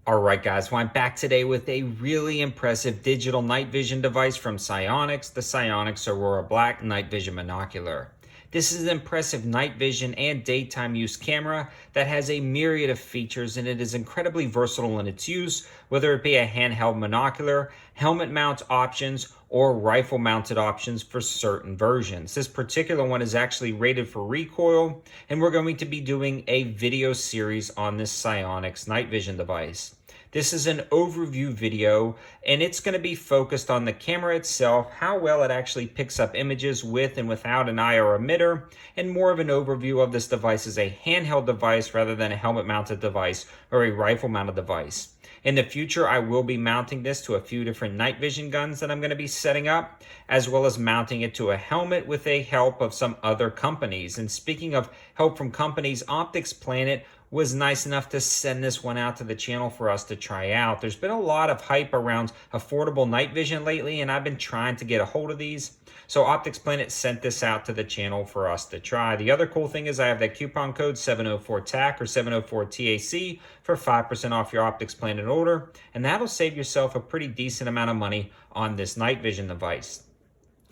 All right, guys, well, I'm back today with a really impressive digital night vision device from SiOnyx, the SiOnyx Aurora Black Night Vision Monocular. This is an impressive night vision and daytime use camera that has a myriad of features, and it is incredibly versatile in its use, whether it be a handheld monocular, helmet mount options, or rifle mounted options for certain versions. This particular one is actually rated for recoil, and we're going to be doing a video series on this SiOnyx night vision device. This is an overview video, and it's going to be focused on the camera itself, how well it actually picks up images with and without an IR emitter, and more of an overview of this device as a handheld device rather than a helmet mounted device or a rifle mounted device. In the future, I will be mounting this to a few different night vision guns that I'm going to be setting up, as well as mounting it to a helmet with the help of some other companies. And speaking of help from companies, Optics Planet was nice enough to send this one out to the channel for us to try out. There's been a lot of hype around affordable night vision lately, and I've been trying to get a hold of these. So Optics Planet sent this out to the channel for us to try. The other cool thing is I have that coupon code 704TAC or 704TAC for 5% off your Optics Planet order, and that'll save yourself a pretty decent amount of money on this night vision device.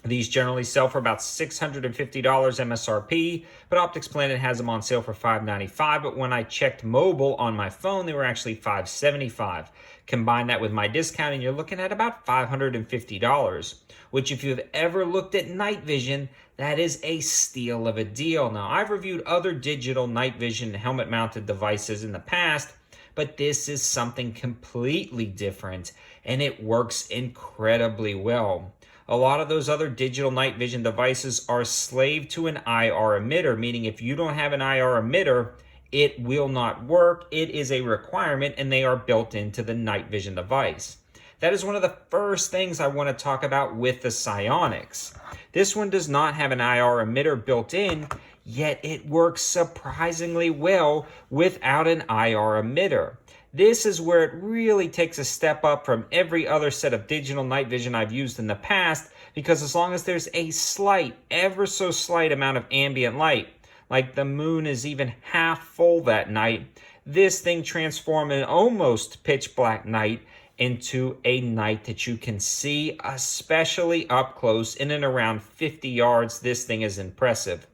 These generally sell for about $650 MSRP, but Optics Planet has them on sale for $595. But when I checked mobile on my phone, they were actually $575. Combine that with my discount, and you're looking at about $550, which if you've ever looked at night vision, that is a steal of a deal. Now, I've reviewed other digital night vision helmet-mounted devices in the past, but this is something completely different, and it works incredibly well. A lot of those other digital night vision devices are slave to an IR emitter, meaning if you don't have an IR emitter, it will not work. It is a requirement, and they are built into the night vision device. That is one of the first things I want to talk about with the SiOnyx. This one does not have an IR emitter built in, yet it works surprisingly well without an IR emitter. This is where it really takes a step up from every other set of digital night vision I've used in the past, because as long as there's a slight, ever so slight amount of ambient light, like the moon is even half full that night, this thing transforms an almost pitch black night into a night that you can see, especially up close in and around 50 yards. This thing is impressive.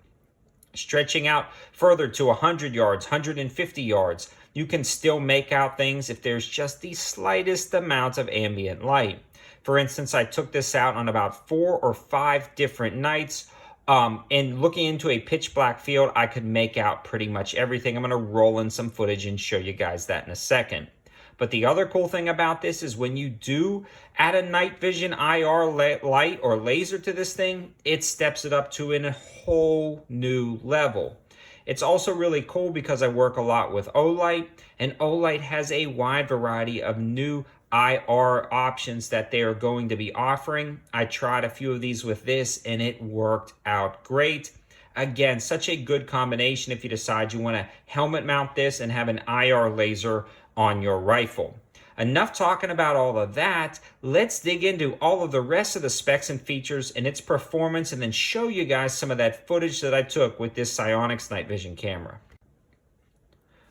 Stretching out further to 100 yards, 150 yards, you can still make out things if there's just the slightest amount of ambient light. For instance, I took this out on about 4 or 5 different nights, and looking into a pitch black field, I could make out pretty much everything. I'm going to roll in some footage and show you guys that in a second. But the other cool thing about this is when you do add a night vision IR light or laser to this thing, it steps it up to a whole new level. It's also really cool because I work a lot with Olight, and Olight has a wide variety of new IR options that they are going to be offering. I tried a few of these with this, and it worked out great. Again, such a good combination if you decide you want to helmet mount this and have an IR laser on your rifle. Enough talking about all of that. Let's dig into all of the rest of the specs and features and its performance, and then show you guys some of that footage that I took with this SiOnyx night vision camera.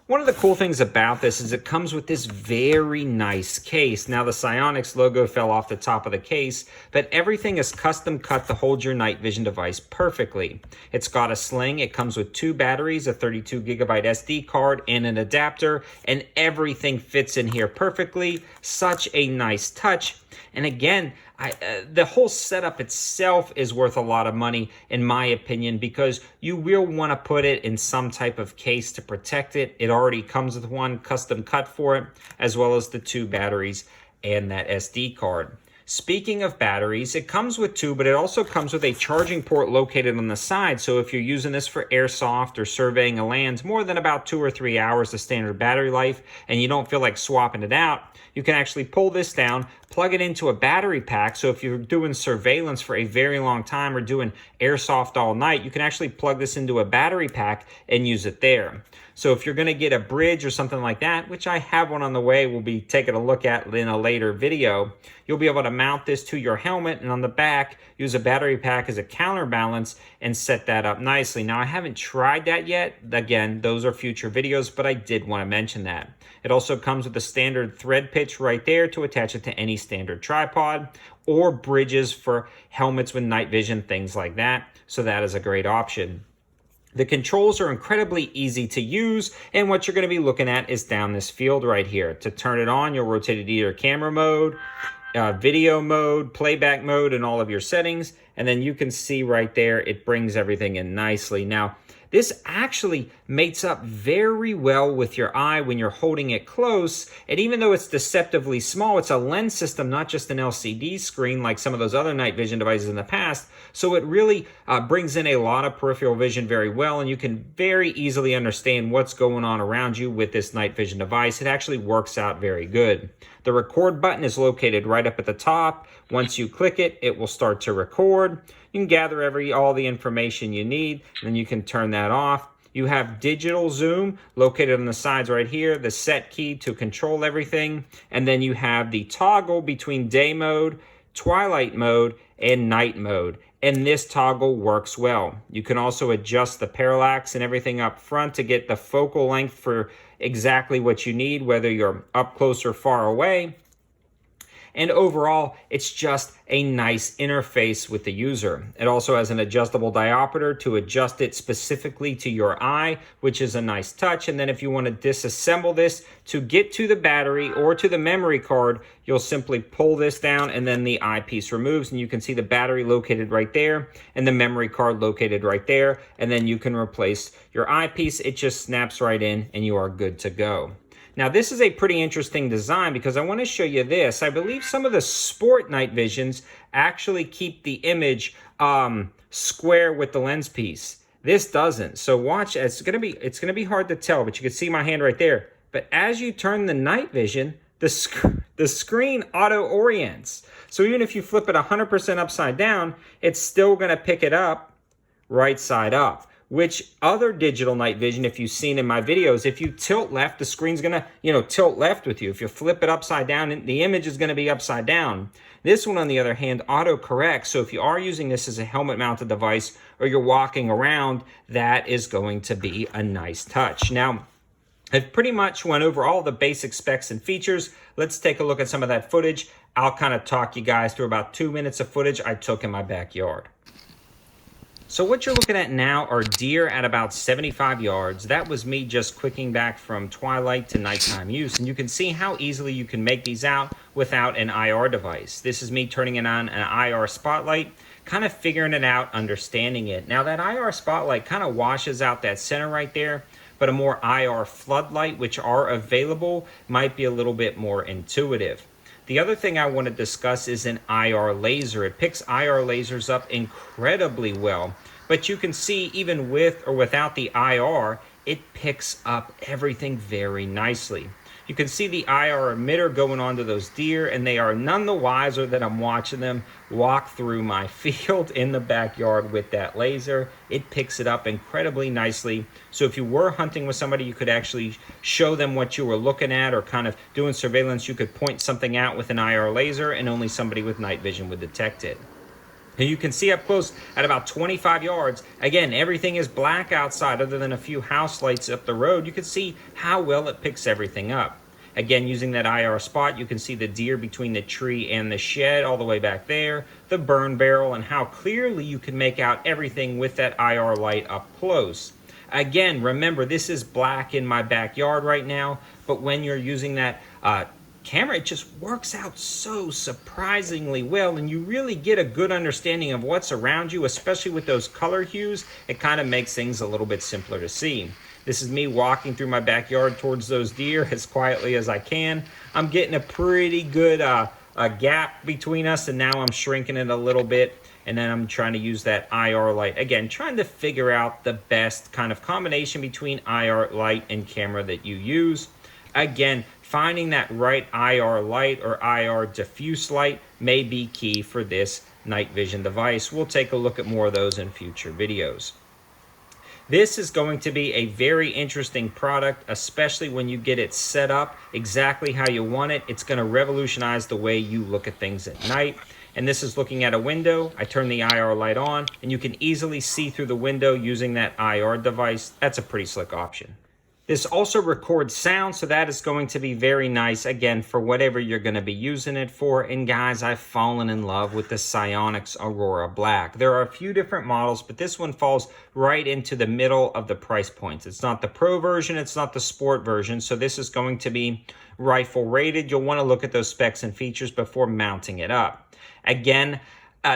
One of the cool things about this is it comes with this very nice case. Now, the SiOnyx logo fell off the top of the case, but everything is custom cut to hold your night vision device perfectly. It's got a sling, it comes with 2 batteries, a 32 gigabyte SD card, and an adapter, and everything fits in here perfectly. Such a nice touch. And again, the whole setup itself is worth a lot of money, in my opinion, because you will want to put it in some type of case to protect it. It already comes with one custom cut for it, as well as the 2 batteries and that SD card. Speaking of batteries, it comes with 2, but it also comes with a charging port located on the side. So if you're using this for airsoft or surveying a land, more than about 2 or 3 hours of standard battery life, and you don't feel like swapping it out, you can actually pull this down, plug it into a battery pack. So if you're doing surveillance for a very long time or doing airsoft all night, you can actually plug this into a battery pack and use it there. So if you're going to get a bridge or something like that, which I have one on the way, we'll be taking a look at in a later video, you'll be able to mount this to your helmet, and on the back, use a battery pack as a counterbalance and set that up nicely. Now, I haven't tried that yet. Again, those are future videos, but I did want to mention that. It also comes with a standard thread pitch right there to attach it to any standard tripod, or bridges for helmets with night vision, things like that. So that is a great option. The controls are incredibly easy to use, and what you're going to be looking at is down this field right here. To turn it on, you'll rotate it to either camera mode, video mode, playback mode, and all of your settings, and then you can see right there it brings everything in nicely. Now, this actually mates up very well with your eye when you're holding it close, and even though it's deceptively small, it's a lens system, not just an LCD screen like some of those other night vision devices in the past, so it really brings in a lot of peripheral vision very well, and you can very easily understand what's going on around you with this night vision device. It actually works out very good. The record button is located right up at the top. Once you click it, it will start to record. You can gather all the information you need, and then you can turn that off. You have digital zoom located on the sides right here, the set key to control everything, and then you have the toggle between day mode, twilight mode, and night mode. And this toggle works well. You can also adjust the parallax and everything up front to get the focal length for exactly what you need, whether you're up close or far away. And overall, it's just a nice interface with the user. It also has an adjustable diopter to adjust it specifically to your eye, which is a nice touch. And then if you want to disassemble this to get to the battery or to the memory card, you'll simply pull this down and then the eyepiece removes, and you can see the battery located right there and the memory card located right there. And then you can replace your eyepiece. It just snaps right in and you are good to go. Now, this is a pretty interesting design because I want to show you this. I believe some of the sport night visions actually keep the image square with the lens piece. This doesn't. So watch, it's gonna be hard to tell, but you can see my hand right there. But as you turn the night vision, the screen auto orients. So even if you flip it 100% upside down, it's still gonna pick it up right side up. Which other digital night vision, if you've seen in my videos, if you tilt left, the screen's gonna, tilt left with you. If you flip it upside down, the image is gonna be upside down. This one, on the other hand, auto-corrects. So if you are using this as a helmet-mounted device or you're walking around, that is going to be a nice touch. Now, I've pretty much went over all the basic specs and features. Let's take a look at some of that footage. I'll kind of talk you guys through about 2 minutes of footage I took in my backyard. So what you're looking at now are deer at about 75 yards. That was me just quicking back from twilight to nighttime use. And you can see how easily you can make these out without an IR device. This is me turning it on an IR spotlight, kind of figuring it out, understanding it. Now that IR spotlight kind of washes out that center right there, but a more IR floodlight, which are available, might be a little bit more intuitive. The other thing I want to discuss is an IR laser. It picks IR lasers up incredibly well, but you can see even with or without the IR, it picks up everything very nicely. You can see the IR emitter going onto those deer, and they are none the wiser that I'm watching them walk through my field in the backyard with that laser. It picks it up incredibly nicely. So if you were hunting with somebody, you could actually show them what you were looking at, or kind of doing surveillance. You could point something out with an IR laser, and only somebody with night vision would detect it. And you can see up close at about 25 yards. Again, everything is black outside other than a few house lights up the road. You can see how well it picks everything up. Again, using that IR spot, you can see the deer between the tree and the shed all the way back there, the burn barrel, and how clearly you can make out everything with that IR light up close. Again, remember, this is black in my backyard right now, but when you're using that camera, it just works out so surprisingly well, and you really get a good understanding of what's around you, especially with those color hues. It kind of makes things a little bit simpler to see. This is me walking through my backyard towards those deer as quietly as I can. I'm getting a pretty good gap between us, and now I'm shrinking it a little bit, and then I'm trying to use that IR light. Again, trying to figure out the best kind of combination between IR light and camera that you use. Again, finding that right IR light or IR diffuse light may be key for this night vision device. We'll take a look at more of those in future videos. This is going to be a very interesting product, especially when you get it set up exactly how you want it. It's going to revolutionize the way you look at things at night. And this is looking at a window. I turn the IR light on, and you can easily see through the window using that IR device. That's a pretty slick option. This also records sound, so that is going to be very nice, again, for whatever you're going to be using it for. And guys, I've fallen in love with the SiOnyx Aurora Black. There are a few different models, but this one falls right into the middle of the price points. It's not the Pro version, it's not the Sport version, so this is going to be rifle rated. You'll want to look at those specs and features before mounting it up. Again,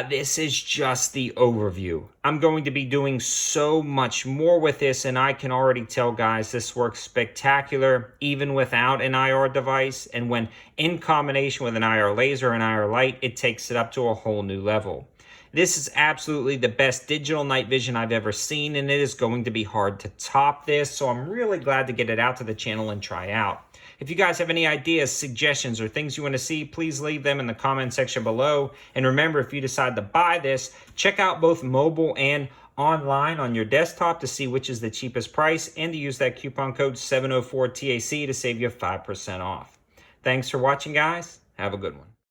this is just the overview. I'm going to be doing so much more with this, and I can already tell, guys, this works spectacular even without an IR device. And when in combination with an IR laser and IR light, it takes it up to a whole new level. This is absolutely the best digital night vision I've ever seen, and it is going to be hard to top this. So I'm really glad to get it out to the channel and try out. If you guys have any ideas, suggestions, or things you want to see, please leave them in the comment section below. And remember, if you decide to buy this, check out both mobile and online on your desktop to see which is the cheapest price, and to use that coupon code 704TAC to save you 5% off. Thanks for watching, guys. Have a good one.